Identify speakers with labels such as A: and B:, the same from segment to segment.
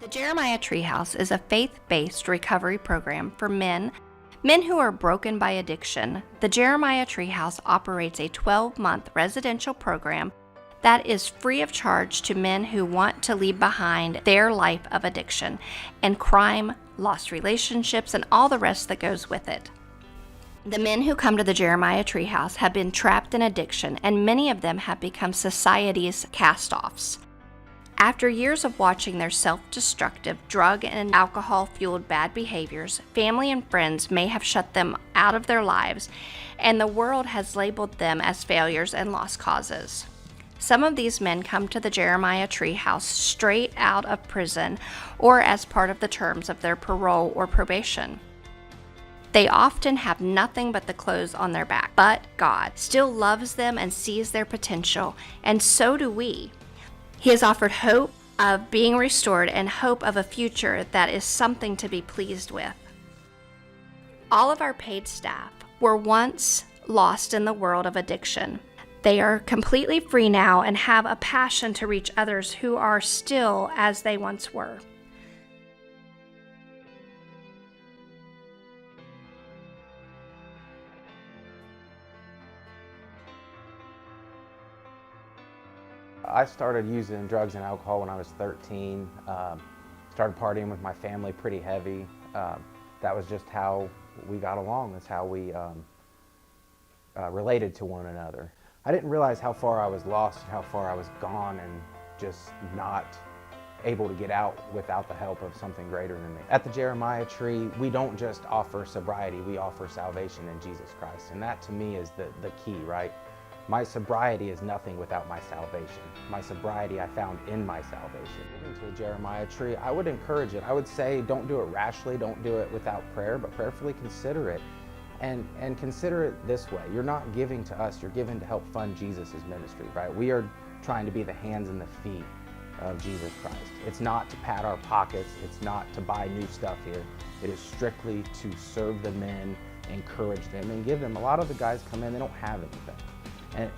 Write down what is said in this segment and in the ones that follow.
A: The Jeremiah Treehouse is a faith-based recovery program for men who are broken by addiction. The Jeremiah Treehouse operates a 12-month residential program that is free of charge to men who want to leave behind their life of addiction and crime, lost relationships, and all the rest that goes with it. The men who come to the Jeremiah Treehouse have been trapped in addiction, and many of them have become society's cast-offs. After years of watching their self-destructive, drug and alcohol-fueled bad behaviors, family and friends may have shut them out of their lives, and the world has labeled them as failures and lost causes. Some of these men come to the Jeremiah Treehouse straight out of prison or as part of the terms of their parole or probation. They often have nothing but the clothes on their back, but God still loves them and sees their potential, and so do we. He has offered hope of being restored and hope of a future that is something to be pleased with. All of our paid staff were once lost in the world of addiction. They are completely free now and have a passion to reach others who are still as they once were.
B: I started using drugs and alcohol when I was 13. Started partying with my family pretty heavy. That was just how we got along. That's how we related to one another. I didn't realize how far I was lost, how far I was gone, and just not able to get out without the help of something greater than me. At the Jeremiah Tree, we don't just offer sobriety, we offer salvation in Jesus Christ. And that to me is the key, right? My sobriety is nothing without my salvation. My sobriety I found in my salvation. Giving to the Jeremiah Tree, I would encourage it. I would say don't do it rashly, don't do it without prayer, but prayerfully consider it. And consider it this way. You're not giving to us, you're giving to help fund Jesus' ministry, right? We are trying to be the hands and the feet of Jesus Christ. It's not to pad our pockets, it's not to buy new stuff here. It is strictly to serve the men, encourage them, and give them. A lot of the guys come in, they don't have anything.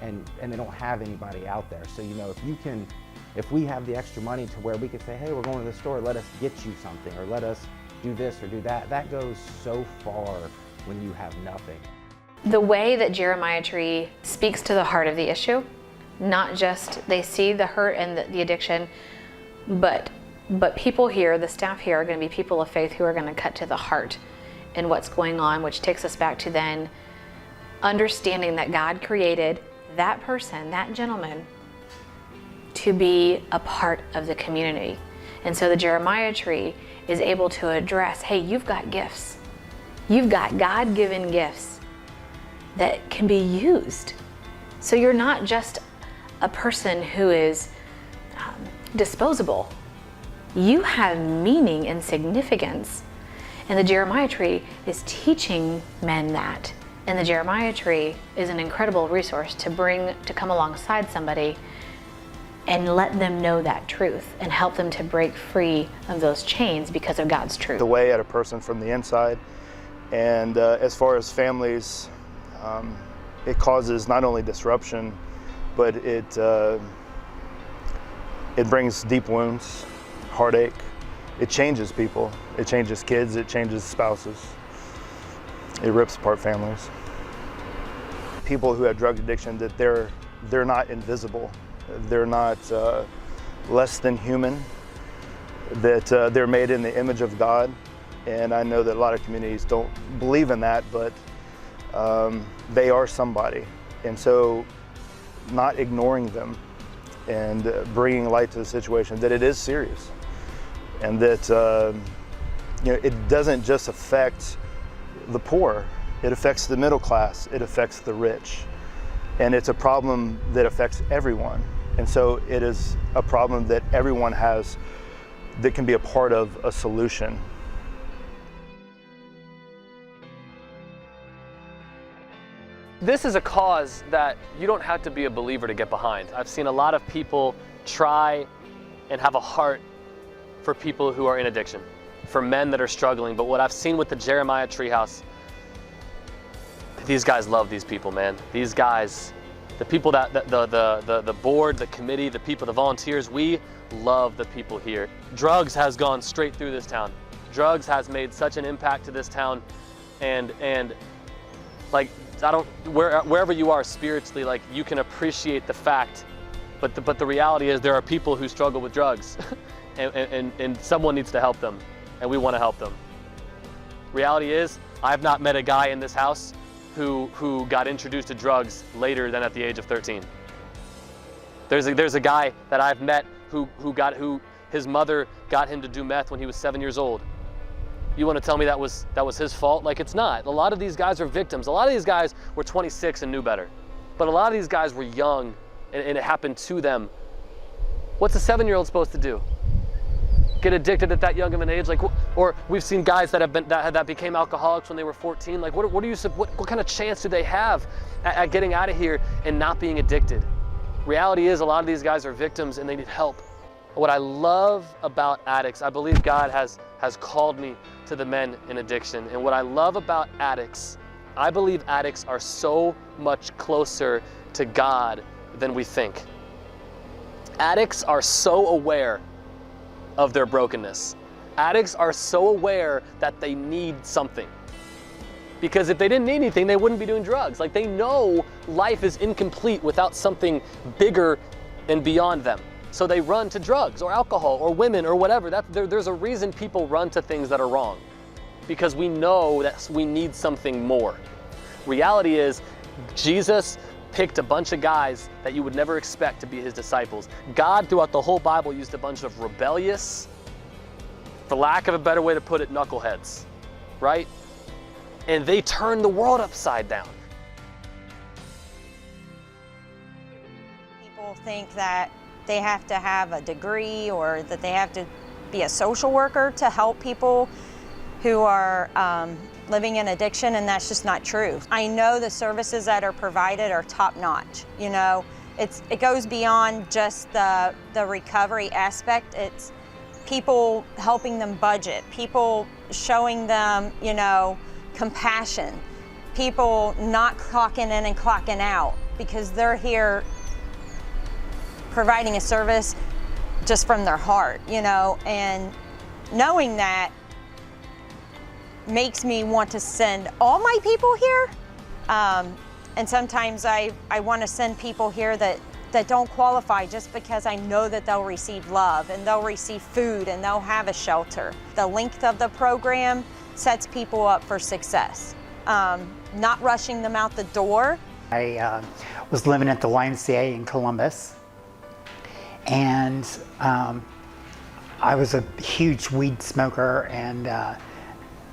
B: And they don't have anybody out there. So, if we have the extra money to where we could say, hey, we're going to the store, let us get you something, or let us do this or do that, that goes so far when you have nothing.
C: The way that Jeremiah Tree speaks to the heart of the issue, not just they see the hurt and the addiction, but people here, the staff here, are going to be people of faith who are going to cut to the heart in what's going on, which takes us back to then understanding that God created that person, that gentleman, to be a part of the community. And so the Jeremiah Tree is able to address, hey, you've got gifts. You've got God-given gifts that can be used. So you're not just a person who is disposable. You have meaning and significance. And the Jeremiah Tree is teaching men that. And the Jeremiah Tree is an incredible resource to come alongside somebody and let them know that truth and help them to break free of those chains because of God's truth.
D: The way at a person from the inside. And as far as families, it causes not only disruption, but it brings deep wounds, heartache. It changes people. It changes kids. It changes spouses. It rips apart families. People who have drug addiction, that they're not invisible. They're not less than human. That they're made in the image of God. And I know that a lot of communities don't believe in that, but they are somebody. And so not ignoring them and bringing light to the situation, that it is serious. And that it doesn't just affect the poor, it affects the middle class, it affects the rich. And it's a problem that affects everyone. And so it is a problem that everyone has that can be a part of a solution.
E: This is a cause that you don't have to be a believer to get behind. I've seen a lot of people try and have a heart for people who are in addiction, for men that are struggling. But what I've seen with the Jeremiah Treehouse, these guys love these people, man. These guys The people the board, the committee, the people, the volunteers, we love the people here. Drugs has gone straight through this town. Drugs has made such an impact to this town, and like, wherever you are spiritually, like, you can appreciate the fact, but the reality is there are people who struggle with drugs, and someone needs to help them, and we want to help them. Reality is, I've not met a guy in this house who got introduced to drugs later than at the age of 13. There's a guy that I've met who his mother got him to do meth when he was 7 years old. You want to tell me that was his fault? Like, it's not. A lot of these guys are victims. A lot of these guys were 26 and knew better. But a lot of these guys were young and it happened to them. What's a 7-year-old supposed to do? Get addicted at that young of an age? Like, or we've seen guys that became alcoholics when they were 14. Like, what kind of chance do they have at getting out of here and not being addicted? Reality is, a lot of these guys are victims and they need help. What I love about addicts, I believe God has called me to the men in addiction. And what I love about addicts, I believe addicts are so much closer to God than we think. Addicts are so aware of their brokenness. Addicts are so aware that they need something. Because if they didn't need anything, they wouldn't be doing drugs. Like, they know life is incomplete without something bigger and beyond them. So they run to drugs or alcohol or women or whatever. There's a reason people run to things that are wrong. Because we know that we need something more. Reality is, Jesus picked a bunch of guys that you would never expect to be his disciples. God, throughout the whole Bible, used a bunch of rebellious, for lack of a better way to put it, knuckleheads, right? And they turned the world upside down.
F: People think that they have to have a degree or that they have to be a social worker to help people who are living in addiction, and that's just not true. I know the services that are provided are top-notch. You know, it goes beyond just the recovery aspect. It's people helping them budget, people showing them, you know, compassion, people not clocking in and clocking out because they're here providing a service just from their heart, you know, and knowing that makes me want to send all my people here. And sometimes I want to send people here that don't qualify just because I know that they'll receive love and they'll receive food and they'll have a shelter. The length of the program sets people up for success. Not rushing them out the door.
G: I was living at the YMCA in Columbus, and I was a huge weed smoker, and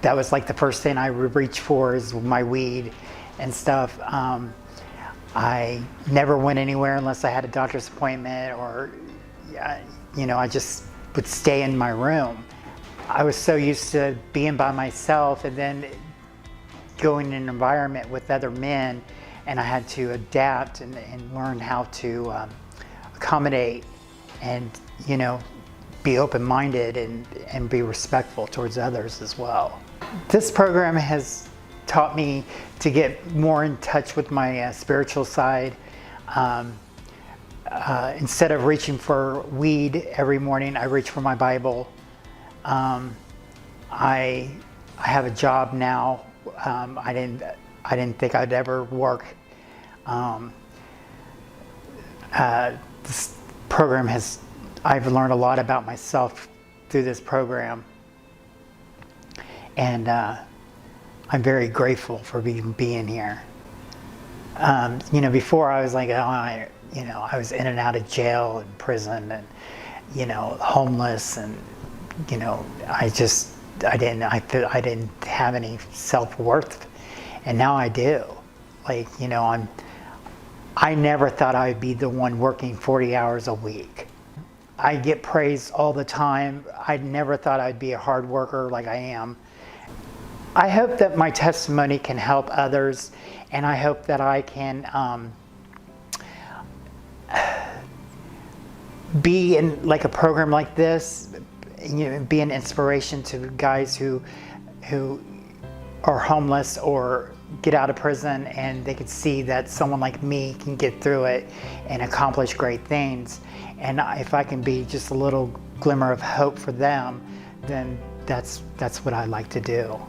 G: that was like the first thing I would reach for is my weed and stuff. I never went anywhere unless I had a doctor's appointment, or, you know, I just would stay in my room. I was so used to being by myself and then going in an environment with other men, and I had to adapt and learn how to accommodate and, you know, be open-minded and be respectful towards others as well. This program has taught me to get more in touch with my spiritual side. Instead of reaching for weed every morning, I reach for my Bible. I have a job now. I didn't think I'd ever work. This program I've learned a lot about myself through this program, and I'm very grateful for being here. You know, before I was like, I was in and out of jail and prison, and, you know, homeless, and, you know, I didn't have any self-worth, and now I do. Like, you know, I never thought I'd be the one working 40 hours a week. I get praised all the time. I never thought I'd be a hard worker like I am. I hope that my testimony can help others, and I hope that I can be in like a program like this, you know, be an inspiration to guys who are homeless or get out of prison and they could see that someone like me can get through it and accomplish great things. And if I can be just a little glimmer of hope for them, then that's what I like to do.